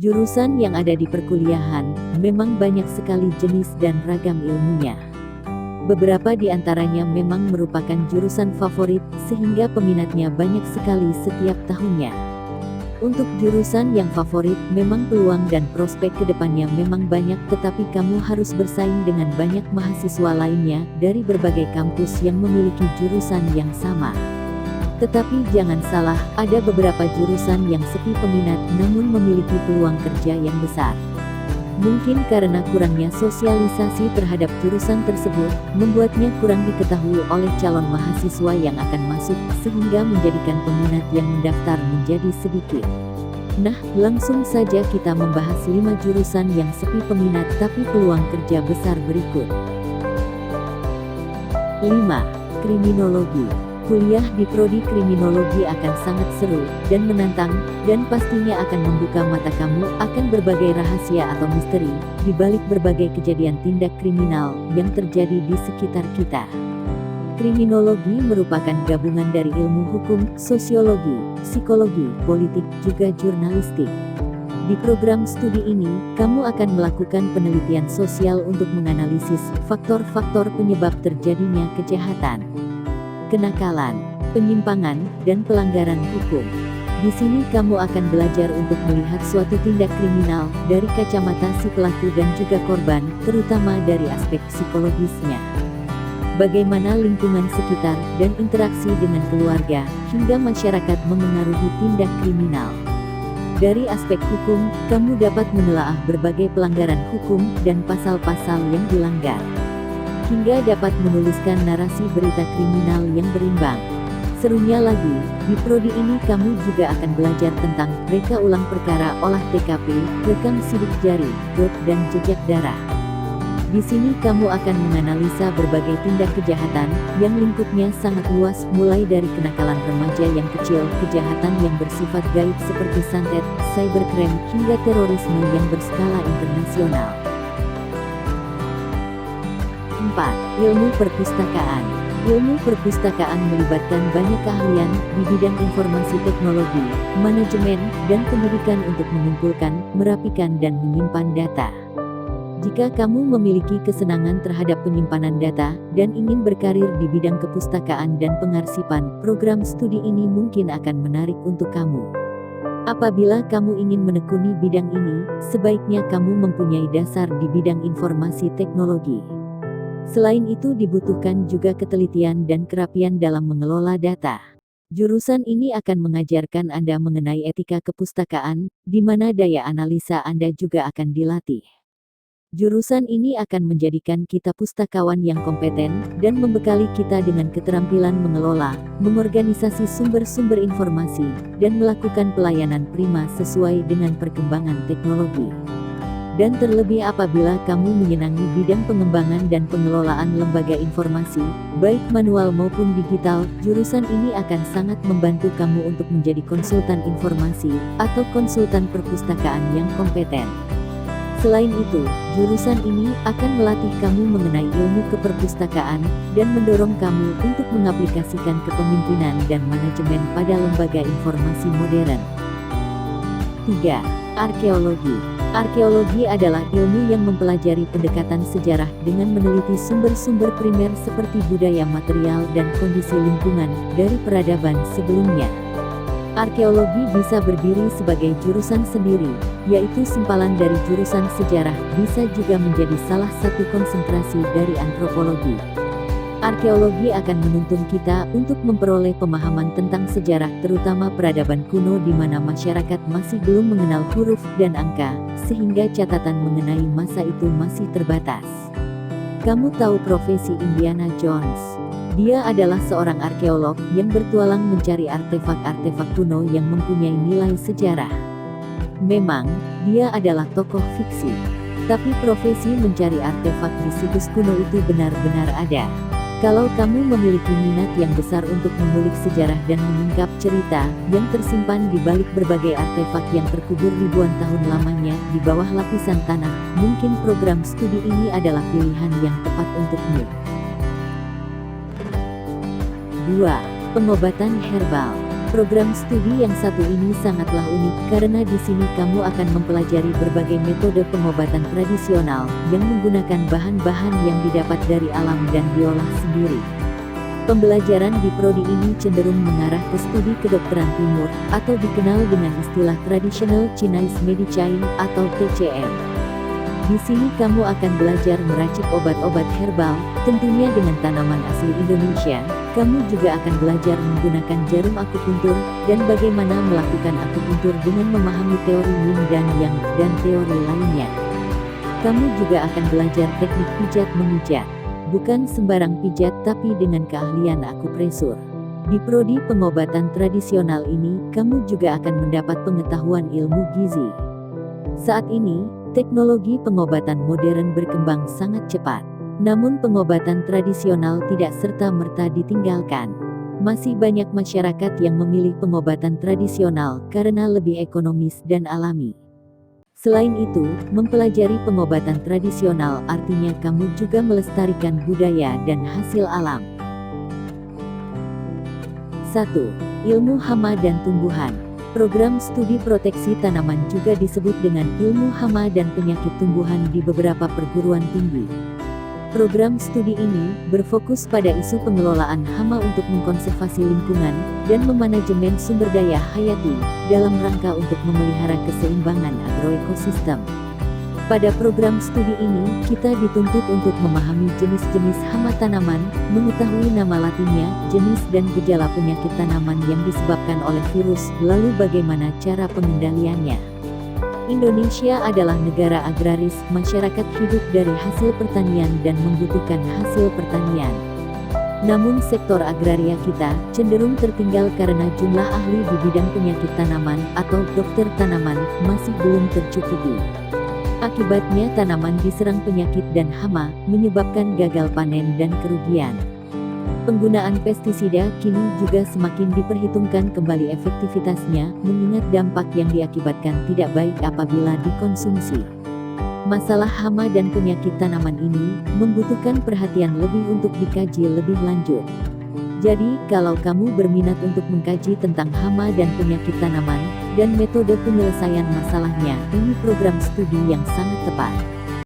Jurusan yang ada di perkuliahan memang banyak sekali jenis dan ragam ilmunya. Beberapa di antaranya memang merupakan jurusan favorit sehingga peminatnya banyak sekali setiap tahunnya. Untuk jurusan yang favorit memang peluang dan prospek kedepannya memang banyak, tetapi kamu harus bersaing dengan banyak mahasiswa lainnya dari berbagai kampus yang memiliki jurusan yang sama. Tetapi jangan salah, ada beberapa jurusan yang sepi peminat namun memiliki peluang kerja yang besar. Mungkin karena kurangnya sosialisasi terhadap jurusan tersebut, membuatnya kurang diketahui oleh calon mahasiswa yang akan masuk, sehingga menjadikan peminat yang mendaftar menjadi sedikit. Nah, langsung saja kita membahas 5 jurusan yang sepi peminat tapi peluang kerja besar berikut. 5. Kriminologi. Kuliah di prodi kriminologi akan sangat seru dan menantang, dan pastinya akan membuka mata kamu akan berbagai rahasia atau misteri di balik berbagai kejadian tindak kriminal yang terjadi di sekitar kita. Kriminologi merupakan gabungan dari ilmu hukum, sosiologi, psikologi, politik, juga jurnalistik. Di program studi ini, kamu akan melakukan penelitian sosial untuk menganalisis faktor-faktor penyebab terjadinya kejahatan, kenakalan, penyimpangan, dan pelanggaran hukum. Di sini kamu akan belajar untuk melihat suatu tindak kriminal dari kacamata si pelaku dan juga korban, terutama dari aspek psikologisnya. Bagaimana lingkungan sekitar dan interaksi dengan keluarga hingga masyarakat memengaruhi tindak kriminal. Dari aspek hukum, kamu dapat menelaah berbagai pelanggaran hukum dan pasal-pasal yang dilanggar, hingga dapat menuliskan narasi berita kriminal yang berimbang. Serunya lagi, di prodi ini kamu juga akan belajar tentang reka ulang perkara olah TKP, rekam sidik jari, dan jejak darah. Di sini kamu akan menganalisa berbagai tindak kejahatan yang lingkupnya sangat luas, mulai dari kenakalan remaja yang kecil, kejahatan yang bersifat gaib seperti santet, cybercrime, hingga terorisme yang berskala internasional. 4. Ilmu perpustakaan. Ilmu perpustakaan melibatkan banyak keahlian di bidang informasi teknologi, manajemen, dan pendidikan untuk mengumpulkan, merapikan dan menyimpan data. Jika kamu memiliki kesenangan terhadap penyimpanan data, dan ingin berkarir di bidang kepustakaan dan pengarsipan, program studi ini mungkin akan menarik untuk kamu. Apabila kamu ingin menekuni bidang ini, sebaiknya kamu mempunyai dasar di bidang informasi teknologi. Selain itu dibutuhkan juga ketelitian dan kerapian dalam mengelola data. Jurusan ini akan mengajarkan Anda mengenai etika kepustakaan, di mana daya analisa Anda juga akan dilatih. Jurusan ini akan menjadikan kita pustakawan yang kompeten, dan membekali kita dengan keterampilan mengelola, mengorganisasi sumber-sumber informasi, dan melakukan pelayanan prima sesuai dengan perkembangan teknologi. Dan terlebih apabila kamu menyenangi bidang pengembangan dan pengelolaan lembaga informasi, baik manual maupun digital, jurusan ini akan sangat membantu kamu untuk menjadi konsultan informasi, atau konsultan perpustakaan yang kompeten. Selain itu, jurusan ini akan melatih kamu mengenai ilmu keperpustakaan, dan mendorong kamu untuk mengaplikasikan kepemimpinan dan manajemen pada lembaga informasi modern. 3. Arkeologi. Arkeologi adalah ilmu yang mempelajari pendekatan sejarah dengan meneliti sumber-sumber primer seperti budaya material dan kondisi lingkungan dari peradaban sebelumnya. Arkeologi bisa berdiri sebagai jurusan sendiri, yaitu sempalan dari jurusan sejarah, bisa juga menjadi salah satu konsentrasi dari antropologi. Arkeologi akan menuntun kita untuk memperoleh pemahaman tentang sejarah, terutama peradaban kuno di mana masyarakat masih belum mengenal huruf dan angka, sehingga catatan mengenai masa itu masih terbatas. Kamu tahu profesi Indiana Jones? Dia adalah seorang arkeolog yang bertualang mencari artefak-artefak kuno yang mempunyai nilai sejarah. Memang, dia adalah tokoh fiksi, tapi profesi mencari artefak di situs kuno itu benar-benar ada. Kalau kamu memiliki minat yang besar untuk mengulik sejarah dan mengungkap cerita yang tersimpan di balik berbagai artefak yang terkubur ribuan tahun lamanya di bawah lapisan tanah, mungkin program studi ini adalah pilihan yang tepat untukmu. 2. Pengobatan herbal. Program studi yang satu ini sangatlah unik karena di sini kamu akan mempelajari berbagai metode pengobatan tradisional yang menggunakan bahan-bahan yang didapat dari alam dan diolah sendiri. Pembelajaran di prodi ini cenderung mengarah ke studi kedokteran timur atau dikenal dengan istilah Traditional Chinese Medicine atau TCM. Di sini kamu akan belajar meracik obat-obat herbal, tentunya dengan tanaman asli Indonesia. Kamu juga akan belajar menggunakan jarum akupuntur, dan bagaimana melakukan akupuntur dengan memahami teori yin dan yang, dan teori lainnya. Kamu juga akan belajar teknik pijat memijat. Bukan sembarang pijat tapi dengan keahlian akupresur. Di prodi pengobatan tradisional ini, kamu juga akan mendapat pengetahuan ilmu gizi. Saat ini, teknologi pengobatan modern berkembang sangat cepat. Namun pengobatan tradisional tidak serta-merta ditinggalkan. Masih banyak masyarakat yang memilih pengobatan tradisional karena lebih ekonomis dan alami. Selain itu, mempelajari pengobatan tradisional artinya kamu juga melestarikan budaya dan hasil alam. 1. Ilmu hama dan tumbuhan. Program studi proteksi tanaman juga disebut dengan ilmu hama dan penyakit tumbuhan di beberapa perguruan tinggi. Program studi ini berfokus pada isu pengelolaan hama untuk mengkonservasi lingkungan dan memanajemen sumber daya hayati dalam rangka untuk memelihara keseimbangan agroekosistem. Pada program studi ini, kita dituntut untuk memahami jenis-jenis hama tanaman, mengetahui nama latinnya, jenis dan gejala penyakit tanaman yang disebabkan oleh virus, lalu bagaimana cara pengendaliannya. Indonesia adalah negara agraris, masyarakat hidup dari hasil pertanian dan membutuhkan hasil pertanian. Namun sektor agraria kita cenderung tertinggal karena jumlah ahli di bidang penyakit tanaman atau dokter tanaman masih belum tercukupi. Akibatnya tanaman diserang penyakit dan hama, menyebabkan gagal panen dan kerugian. Penggunaan pestisida kini juga semakin diperhitungkan kembali efektivitasnya, mengingat dampak yang diakibatkan tidak baik apabila dikonsumsi. Masalah hama dan penyakit tanaman ini membutuhkan perhatian lebih untuk dikaji lebih lanjut. Jadi, kalau kamu berminat untuk mengkaji tentang hama dan penyakit tanaman, dan metode penyelesaian masalahnya, ini program studi yang sangat tepat.